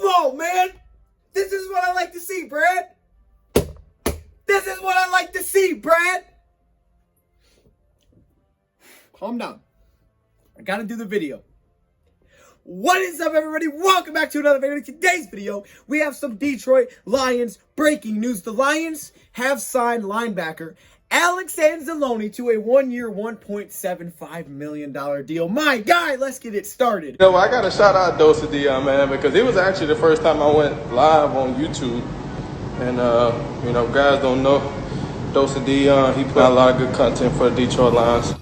on, man. This is what I like to see, Brad. This is what I like to see, Brad. Calm down. I gotta do the video. What is up, everybody? Welcome back to another video. In today's video, we have some Detroit Lions breaking news. The Lions have signed linebacker Alex Anzalone to a one-year, $1.75 million deal. My guy, let's get it started. You know, I got to shout out DoseOfDion, man, because it was actually the first time I went live on YouTube. And, you know, guys don't know DoseOfDion. He put out a lot of good content for the Detroit Lions.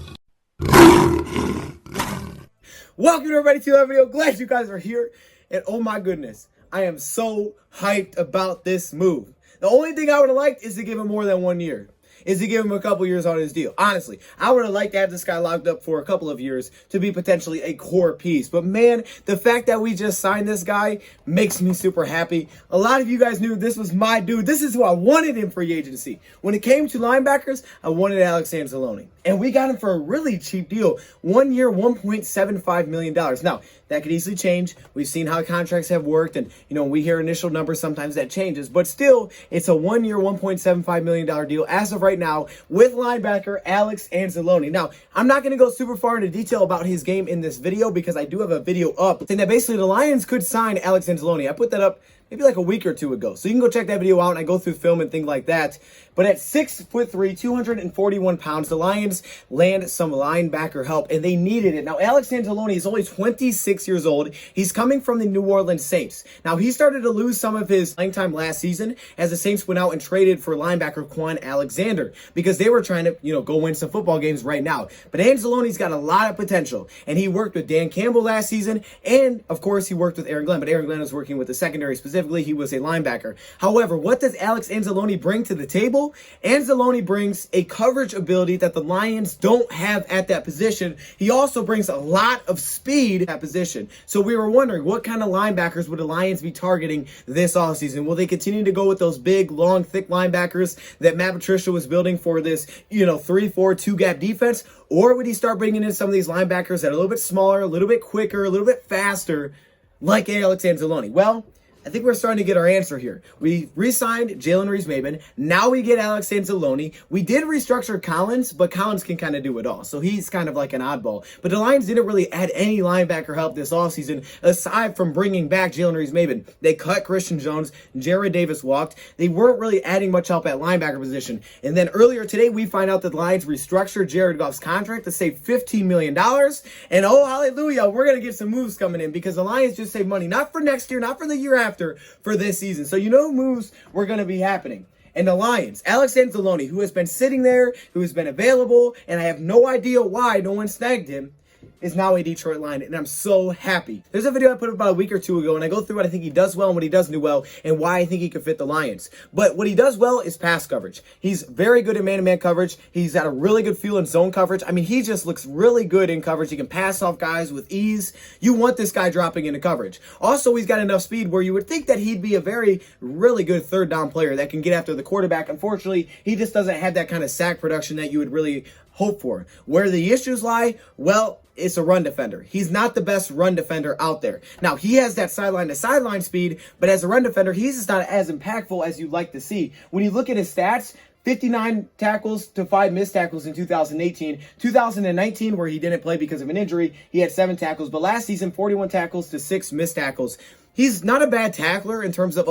Welcome everybody to another video. Glad you guys are here. And oh my goodness, I am so hyped about this move. The only thing I would have liked is to give him more than 1 year. Is to give him a couple years on his deal. Honestly, I would have liked to have this guy locked up for a couple of years to be potentially a core piece. But man, the fact that we just signed this guy makes me super happy. A lot of you guys knew this was my dude. This is who I wanted in free agency. When it came to linebackers, I wanted Alex Anzalone. And we got him for a really cheap deal. 1 year, $1.75 million. Now, that could easily change. We've seen how contracts have worked. And, you know, we hear initial numbers, sometimes that changes. But still, it's a 1 year, $1.75 million deal as of right now with linebacker Alex Anzalone. Now, I'm not going to go super far into detail about his game in this video because I do have a video up saying that basically the Lions could sign Alex Anzalone. I put that up maybe like a week or two ago. So you can go check that video out and I go through film and things like that. But at 6'3", 241 pounds, the Lions land some linebacker help, and they needed it. Now, Alex Anzalone is only 26 years old. He's coming from the New Orleans Saints. Now, he started to lose some of his playing time last season as the Saints went out and traded for linebacker Quan Alexander because they were trying to, go win some football games right now. But Anzalone's got a lot of potential, and he worked with Dan Campbell last season, and, of course, he worked with Aaron Glenn. But Aaron Glenn was working with the secondary specifically. He was a linebacker. However, what does Alex Anzalone bring to the table? Anzalone brings a coverage ability that the Lions don't have at that position. He also brings a lot of speed at that position. So we were wondering, what kind of linebackers would the Lions be targeting this offseason? Will they continue to go with those big, long, thick linebackers that Matt Patricia was building for this, 3-4, two-gap defense? Or would he start bringing in some of these linebackers that are a little bit smaller, a little bit quicker, a little bit faster, like Alex Anzalone? Well, I think we're starting to get our answer here. We re-signed Jalen Reeves-Maybin. Now we get Alex Anzalone. We did restructure Collins, but Collins can kind of do it all. So he's kind of like an oddball. But the Lions didn't really add any linebacker help this offseason, aside from bringing back Jalen Reeves-Maybin. They cut Christian Jones. Jared Davis walked. They weren't really adding much help at linebacker position. And then earlier today, we find out that the Lions restructured Jared Goff's contract to save $15 million. And oh, hallelujah, we're going to get some moves coming in because the Lions just saved money. Not for next year, not for the year after, for this season. So moves were going to be happening. And the Lions, Alex Anzalone, who has been sitting there, who has been available, and I have no idea why no one snagged him, is now a Detroit Lion, and I'm so happy. There's a video I put up about a week or two ago, and I go through what I think he does well and what he doesn't do well, and why I think he could fit the Lions. But what he does well is pass coverage. He's very good at man-to-man coverage. He's got a really good feel in zone coverage. I mean, he just looks really good in coverage. He can pass off guys with ease. You want this guy dropping into coverage. Also, he's got enough speed where you would think that he'd be a really good third down player that can get after the quarterback. Unfortunately, he just doesn't have that kind of sack production that you would really hope for. Where the issues lie, well, it's a run defender. He's not the best run defender out there. Now, he has that sideline-to-sideline speed, but as a run defender, he's just not as impactful as you'd like to see. When you look at his stats, 59 tackles to 5 missed tackles in 2018. 2019, where he didn't play because of an injury, he had 7 tackles. But last season, 41 tackles to 6 missed tackles. He's not a bad tackler in terms of,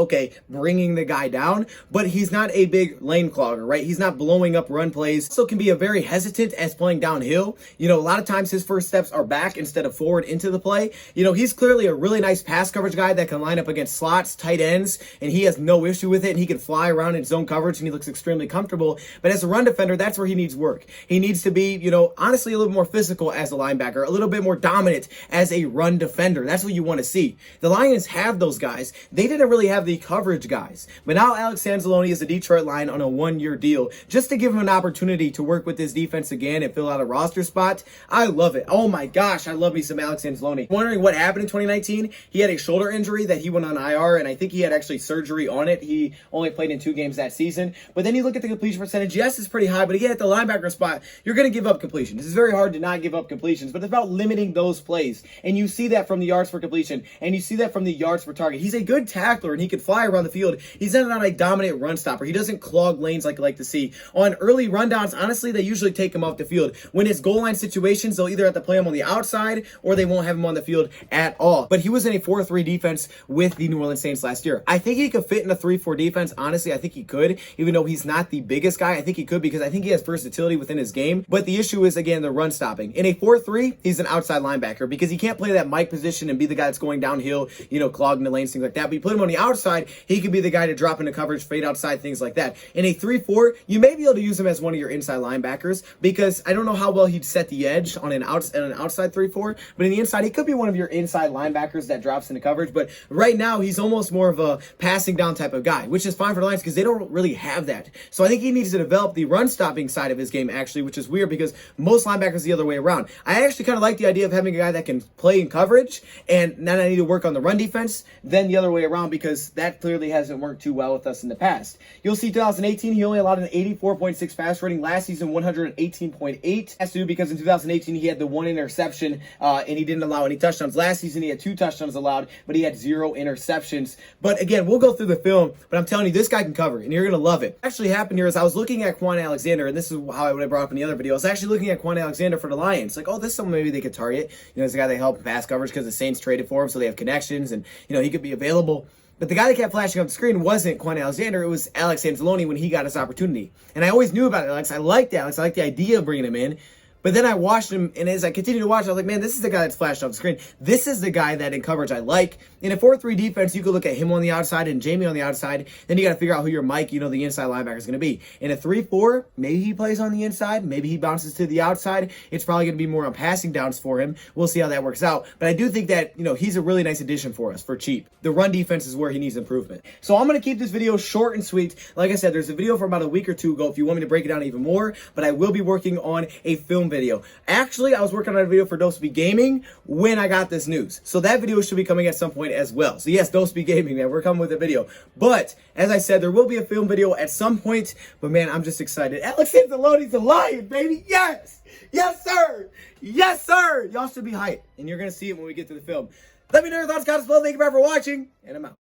bringing the guy down, but he's not a big lane clogger, right? He's not blowing up run plays. Also can be a very hesitant as playing downhill. A lot of times his first steps are back instead of forward into the play. He's clearly a really nice pass coverage guy that can line up against slots, tight ends, and he has no issue with it, and he can fly around in zone coverage, and he looks extremely comfortable. But as a run defender, that's where he needs work. He needs to be, honestly, a little more physical as a linebacker, a little bit more dominant as a run defender. That's what you want to see. The Lions have those guys. They didn't really have the coverage guys. But now Alex Anzalone is a Detroit Lion on a 1-year deal just to give him an opportunity to work with this defense again and fill out a roster spot. I love it. Oh my gosh, I love me some Alex Anzalone. Wondering what happened in 2019? He had a shoulder injury that he went on IR, and I think he had actually surgery on it. He only played in 2 games that season. But then you look at the completion percentage. Yes, it's pretty high, but again, at the linebacker spot, you're going to give up completions. It's very hard to not give up completions, but it's about limiting those plays. And you see that from the yards per completion, and you see that from the yards per target. He's a good tackler, and he can fly around the field. He's not a dominant run stopper. He doesn't clog lanes like I like to see. On early rundowns, honestly, they usually take him off the field. When it's goal line situations, they'll either have to play him on the outside or they won't have him on the field at all. But he was in a 4-3 defense with the New Orleans Saints last year. I think he could fit in a 3-4 defense. Honestly, I think he could. Even though he's not the biggest guy, I think he could because I think he has versatility within his game. But the issue is, again, the run stopping. In a 4-3, he's an outside linebacker because he can't play that Mike position and be the guy that's going downhill, clogging the lanes, things like that. But you put him on the outside, he could be the guy to drop into coverage, fade outside, things like that. In a 3-4, you may be able to use him as one of your inside linebackers because I don't know how well he'd set the edge on an outside 3-4, but in the inside, he could be one of your inside linebackers that drops into coverage. But right now, he's almost more of a passing down type of guy, which is fine for the Lions because they don't really have that. So I think he needs to develop the run stopping side of his game, actually, which is weird because most linebackers the other way around. I actually kind of like the idea of having a guy that can play in coverage, and then I need to work on the run defense, then the other way around because that clearly hasn't worked too well with us in the past. You'll see 2018, he only allowed an 84.6 pass rating. Last season, 118.8. Has to do because in 2018, he had the one interception, and he didn't allow any touchdowns. Last season, he had 2 touchdowns allowed, but he had 0 interceptions. But again, we'll go through the film, but I'm telling you, this guy can cover, and you're going to love it. What actually happened here is I was looking at Quan Alexander, and this is how I brought up in the other video. I was actually looking at Quan Alexander for the Lions. Like, oh, this is someone maybe they could target. It's a guy that helped pass coverage because the Saints traded for him, so they have connections, and, he could be available. But the guy that kept flashing up the screen wasn't Quan Alexander. It was Alex Anzalone when he got his opportunity. And I always knew about Alex. I liked Alex. I liked the idea of bringing him in. But then I watched him, and as I continued to watch, I was like, man, this is the guy that's flashed off the screen. This is the guy that in coverage I like. In a 4-3 defense, you could look at him on the outside and Jamie on the outside. Then you got to figure out who your Mike, the inside linebacker is going to be. In a 3-4, maybe he plays on the inside. Maybe he bounces to the outside. It's probably going to be more on passing downs for him. We'll see how that works out. But I do think that, he's a really nice addition for us for cheap. The run defense is where he needs improvement. So I'm going to keep this video short and sweet. Like I said, there's a video from about a week or 2 ago if you want me to break it down even more. But I will be working on a film video. Actually, I was working on a video for DoseOfDion Gaming when I got this news. So that video should be coming at some point as well. So yes, DoseOfDion Gaming, man, we're coming with a video. But as I said, there will be a film video at some point. But man, I'm just excited. Alex Anzalone's a Lion, baby. Yes. Yes, sir. Yes, sir. Y'all should be hyped. And you're going to see it when we get to the film. Let me know your thoughts, comments below. Thank you for watching. And I'm out.